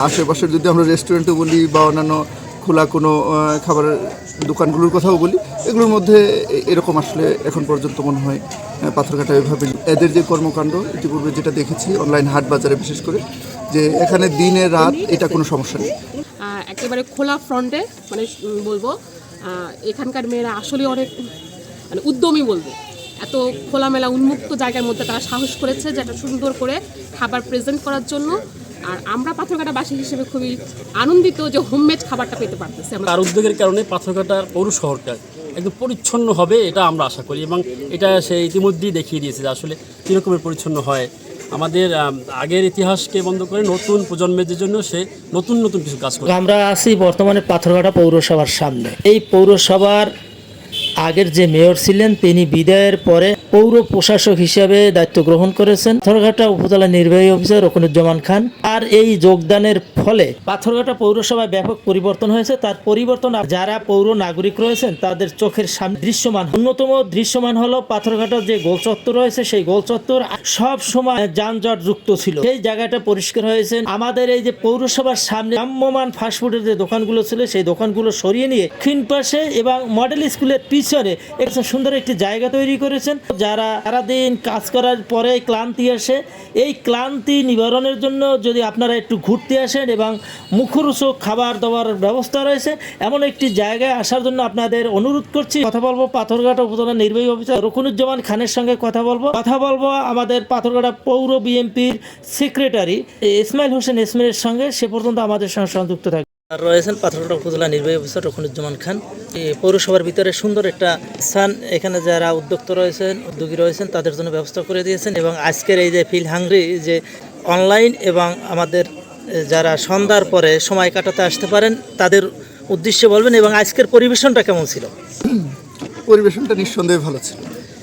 আশেপাশের যদি আমরা রেস্টুরেন্টও বলি বা অন্যান্য খোলা কোনো খাবারের দোকানগুলোর কথাও বলি, এগুলোর মধ্যে এরকম আসলে এখন পর্যন্ত মনে হয় পাথরঘাটা এভাবে এদের যে কর্মকাণ্ড ইতিপূর্বে যেটা দেখেছি অনলাইন হাট বাজারে বিশেষ করে, যে এখানে দিনে রাত এটা কোনো সমস্যা নেই। একেবারে খোলা ফ্রন্টে মানে বলবো এখানকার মেয়েরা আসলে অনেক মানে উদ্যমী বলবো। এত খোলামেলা উন্মুক্ত জায়গার মধ্যে তারা সাহস করেছে যেটা সুন্দর করে খাবার প্রেজেন্ট করার জন্য। আর আমরা পাথরঘাটাবাসী হিসেবে খুবই আনন্দিত যে হোমমেড খাবারটা পেতে পারতেছি। তার উদ্যোগের কারণে পাথরঘাটার পৌর শহরটা একদম পরিচ্ছন্ন হবে এটা আমরা আশা করি, এবং এটা সে ইতিমধ্যেই দেখিয়ে দিয়েছে যে আসলে কীরকমের পরিচ্ছন্ন হয়। আমাদের আগের ইতিহাসকে বন্ধ করে নতুন প্রজন্মের জন্য সে নতুন নতুন কিছু কাজ করে। আমরা আছি বর্তমানে পাথরঘাটা পৌরসভার সামনে। এই পৌরসভার আগের যে মেয়র ছিলেন তিনি বিদায়ের পরে পৌর প্রশাসক হিসেবে দায়িত্ব গ্রহণ করেছেন পাথরঘাটা উপজেলা নির্বাহী অফিসার রকিনুজ্জামান খান। আর এই যোগদানের ফলে পাথরঘাটা পৌরসভায় ব্যাপক পরিবর্তন হয়েছে। তার পরিবর্তন যারা পৌর নাগরিক রয়েছেন তাদের চোখের সামনে দৃশ্যমান। অন্যতম দৃশ্যমান হলো পাথরঘাটার যে গোল চত্বর রয়েছে, সেই গোল চত্বর সব সময় যানজট যুক্ত ছিল, সেই জায়গাটা পরিষ্কার হয়েছে। আমাদের এই যে পৌরসভার সামনে ভ্রাম্যমান ফাস্টফুডের যে দোকানগুলো ছিল সেই দোকানগুলো সরিয়ে নিয়ে দক্ষিণ পাশে এবং মডেল স্কুলের পিছনে একদম সুন্দর একটি জায়গা তৈরি করেছেন। যারা সারাদিন কাজ করার পরে ক্লান্তি আসে, এই ক্লান্তি নিবারণের জন্য যদি আপনারা একটু ঘুরতে আসেন এবং মুখরোচক খাবার দাবার ব্যবস্থা রয়েছে এমন একটি জায়গায় আসার জন্য আপনাদের অনুরোধ করছি। কথা বলবো পাথরঘাটা উপজেলা নির্বাহী অফিসার রকিনুজ্জামান খানের সঙ্গে কথা বলবো আমাদের পাথরঘাটা পৌর বিএনপির সেক্রেটারি ইসমাইল হোসেন ইসমাইলের সঙ্গে। সে পর্যন্ত আমাদের সঙ্গে সংযুক্ত থাকবে। আর রয়েছেন পাথরঘাটা উপজেলা নির্বাহী অফিসার রকিনুজ্জামান খান। পৌরসভার ভিতরে সুন্দর একটা স্থান, এখানে যারা উদ্যোগী রয়েছেন তাদের জন্য ব্যবস্থা করে দিয়েছেন। এবং আজকের এই যে ফিল হাংরি যে অনলাইন এবং আমাদের যারা সন্ধ্যার পরে সময় কাটাতে আসতে পারেন তাদের উদ্দেশ্যে বলবেন, এবং আজকের পরিবেশনটা কেমন ছিল? পরিবেশনটা নিঃসন্দেহে ভালো ছিল,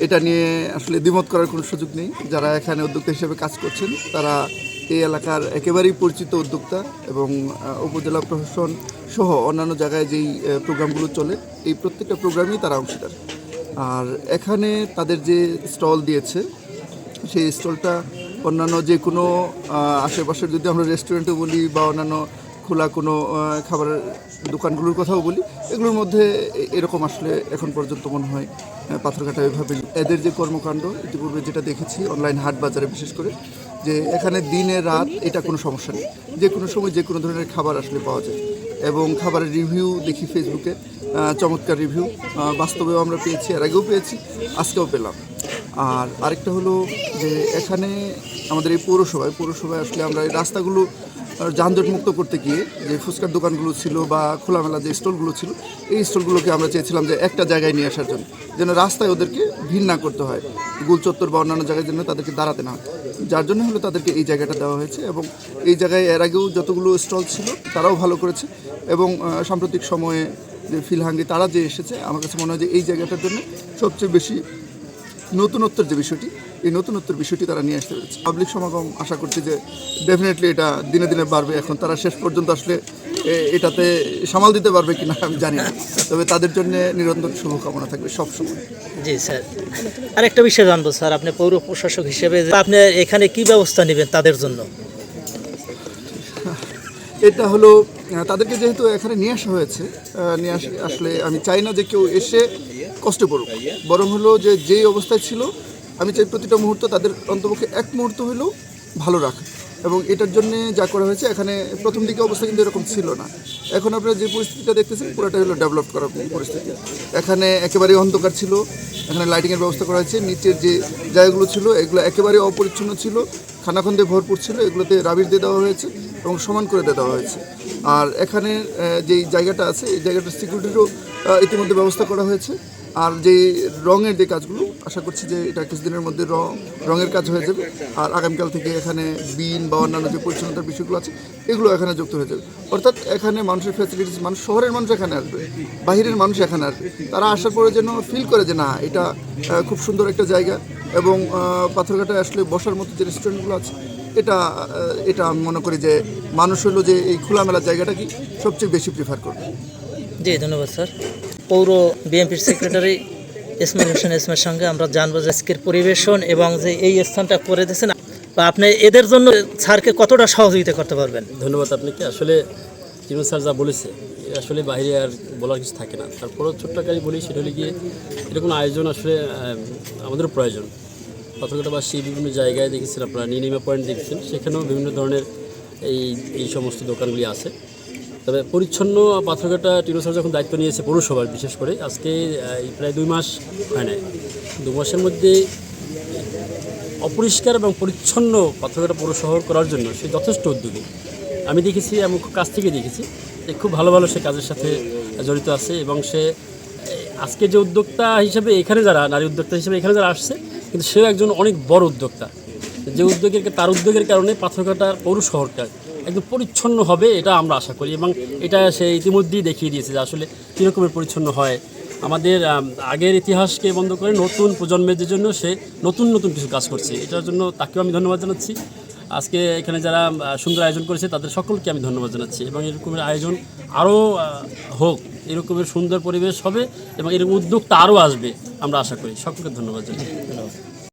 এটা নিয়ে আসলে দ্বিমত করার কোনো সুযোগ নেই। যারা এখানে উদ্যোক্তা হিসেবে কাজ করছেন তারা এই এলাকার একেবারেই পরিচিত উদ্যোক্তা, এবং উপজেলা প্রশাসন সহ অন্যান্য জায়গায় যেই প্রোগ্রামগুলো চলে এই প্রত্যেকটা প্রোগ্রামেই তারা অংশীদার। আর এখানে তাদের যে স্টল দিয়েছে সেই স্টলটা অন্যান্য যে কোনো আশেপাশের যদি আমরা রেস্টুরেন্টও বলি বা অন্যান্য খোলা কোনো খাবারের দোকানগুলোর কথাও বলি, এগুলোর মধ্যে এরকম আসলে এখন পর্যন্ত মনে হয় পাথরঘাটা এভাবে এদের যে কর্মকাণ্ড ইতিপূর্বে যেটা দেখেছি অনলাইন হাট বাজারে বিশেষ করে, যে এখানে দিনে রাত এটা কোনো সমস্যা নেই, যে কোনো সময় যে কোনো ধরনের খাবার আসলে পাওয়া যায়। এবং খাবারের রিভিউ দেখি ফেসবুকে, চমৎকার রিভিউ বাস্তবেও আমরা পেয়েছি, এর আগেও পেয়েছি, আজকেও পেলাম। আর আরেকটা হলো যে এখানে আমাদের এই পৌরসভায় আসলে আমরা এই রাস্তাগুলো যানজট মুক্ত করতে গিয়ে যে ফুচকার দোকানগুলো ছিল বা খোলামেলা যে স্টলগুলো ছিল এই স্টলগুলোকে আমরা চেয়েছিলাম যে একটা জায়গায় নিয়ে আসার জন্য, যেন রাস্তায় ওদেরকে ভিড় না করতে হয়, গোলচত্বর বা অন্যান্য জায়গায় যেন তাদেরকে দাঁড়াতে না হয়, যার জন্য হলো তাদেরকে এই জায়গাটা দেওয়া হয়েছে। এবং এই জায়গায় এর আগেও যতগুলো স্টল ছিল তারাও ভালো করেছে, এবং সাম্প্রতিক সময়ে যে ফিল হাংরি তারা যে এসেছে আমার কাছে মনে হয় যে এই জায়গাটার জন্য সবচেয়ে বেশি নতুনত্বের যে বিষয়টি, এই নতুনত্বের বিষয়টি তারা নিয়ে আসতে পেরেছে। পাবলিক সমাগম আশা করছি যে ডেফিনেটলি এটা দিনে দিনে বাড়বে। এখন তারা শেষ পর্যন্ত আসলে এটাতে সামাল দিতে পারবে কিনা আমি জানি না, তবে তাদের জন্য নিরন্তর শুভকামনা থাকবে সব সময়। জি স্যার, আরেকটা বিষয় জানবো স্যার, আপনি পৌর প্রশাসক হিসেবে আপনি এখানে কি ব্যবস্থা নেবেন তাদের জন্য? এটা হলো তাদেরকে যেহেতু এখানে নিয়ে আসা হয়েছে, আসলে আমি চাই না যে কেউ এসে কষ্ট পড়ুক, বরং হলো যে যেই অবস্থায় ছিল আমি চাই প্রতিটা মুহূর্ত তাদের অন্তপক্ষে এক মুহূর্ত হলেও ভালো রাখা। এবং এটার জন্য যা করা হয়েছে, এখানে প্রথম দিকে অবস্থা কিন্তু এরকম ছিল না, এখন আপনারা যে পরিস্থিতিটা দেখতেছেন পুরোটা হলো ডেভেলপ করার পরিস্থিতি। এখানে একেবারেই অন্ধকার ছিল, এখানে লাইটিংয়ের ব্যবস্থা করা হয়েছে, নিচের যে জায়গাগুলো ছিল এগুলো একেবারে অপরিচ্ছন্ন ছিল, খানাখন্দে ভরপুর ছিল, এগুলোতে রাবিশ দিয়ে দেওয়া হয়েছে এবং সমান করে দেওয়া হয়েছে। আর এখানে যেই জায়গাটা আছে এই জায়গাটার সিকিউরিটিরও ইতিমধ্যে ব্যবস্থা করা হয়েছে। আর যে রঙের যে কাজগুলো আশা করছি যে এটা কিছুদিনের মধ্যে রঙের কাজ হয়ে যাবে, আর আগামীকাল থেকে এখানে বিন বা অন্যান্য যে পরিচ্ছন্নতার বিষয়গুলো আছে এগুলো এখানে যুক্ত হয়ে যাবে। অর্থাৎ এখানে মানুষের ফ্যাসিলিটিস, মানুষ শহরের মানুষ এখানে আসবে, বাহিরের মানুষ এখানে আসবে, তারা আসার পরে যেন ফিল করে যে না এটা খুব সুন্দর একটা জায়গা। এবং পাথরঘাটায় আসলে বসার মতো যে রেস্টুরেন্টগুলো আছে এটা আমি মনে করি যে মানুষ হলো যে এই খোলামেলা জায়গাটা কি সবচেয়ে বেশি প্রিফার করবে। জি ধন্যবাদ স্যার। পৌর বিএনপির সেক্রেটারি ইসমাইল হোসেন ইসমাইলের সঙ্গে আমরা জানবো যে আজকের পরিবেশন এবং যে এই স্থানটা করে দিয়েছেন বা আপনি এদের জন্য স্যারকে কতটা সহযোগিতা করতে পারবেন? ধন্যবাদ আপনাকে। আসলে চিনু স্যার যা বলেছে আসলে বাইরে আর বলার কিছু থাকে না। তারপরও ছোট্ট আকারে বলি, সেটা হলে গিয়ে এরকম আয়োজন আসলে আমাদেরও প্রয়োজন। পাথরঘাটাবাসী বিভিন্ন জায়গায় দেখেছেন, আপনারা নীলিমা পয়েন্ট দেখছেন, সেখানেও বিভিন্ন ধরনের এই সমস্ত দোকানগুলি আছে। তবে পরিচ্ছন্ন পাথরঘাটা টিনু স্যার যখন দায়িত্ব নিয়েছে পৌরসভার, বিশেষ করে আজকে প্রায় 2 মাস হয় নাই, 2 মাসের মধ্যে অপরিষ্কার এবং পরিচ্ছন্ন পাথরঘাটা পৌরসভা করার জন্য সে যথেষ্ট উদ্যোগী। আমি দেখেছি, আমি খুব কাছ থেকে দেখেছি যে খুব ভালো ভালো সে কাজের সাথে জড়িত আছে এবং সে আজকে যে উদ্যোক্তা হিসেবে এখানে যারা নারী উদ্যোক্তা হিসেবে এখানে যারা আসছে, কিন্তু সেও একজন অনেক বড় উদ্যোক্তা, যে তার উদ্যোগের কারণে পাথরঘাটার পৌর শহরটা একদম পরিচ্ছন্ন হবে এটা আমরা আশা করি এবং এটা সে ইতিমধ্যেই দেখিয়ে দিয়েছে যে আসলে কীরকমের পরিচ্ছন্ন হয়। আমাদের আগের ইতিহাসকে বন্ধ করে নতুন প্রজন্মের জন্য সে নতুন নতুন কিছু কাজ করছে, এটার জন্য তাকেও আমি ধন্যবাদ জানাচ্ছি। আজকে এখানে যারা সুন্দর আয়োজন করেছে তাদের সকলকে আমি ধন্যবাদ জানাচ্ছি এবং এরকমের আয়োজন আরও হোক, এরকমের সুন্দর পরিবেশ হবে এবং এরকম উদ্যোগটা আরও আসবে আমরা আশা করি। সকলকে ধন্যবাদ জানাই।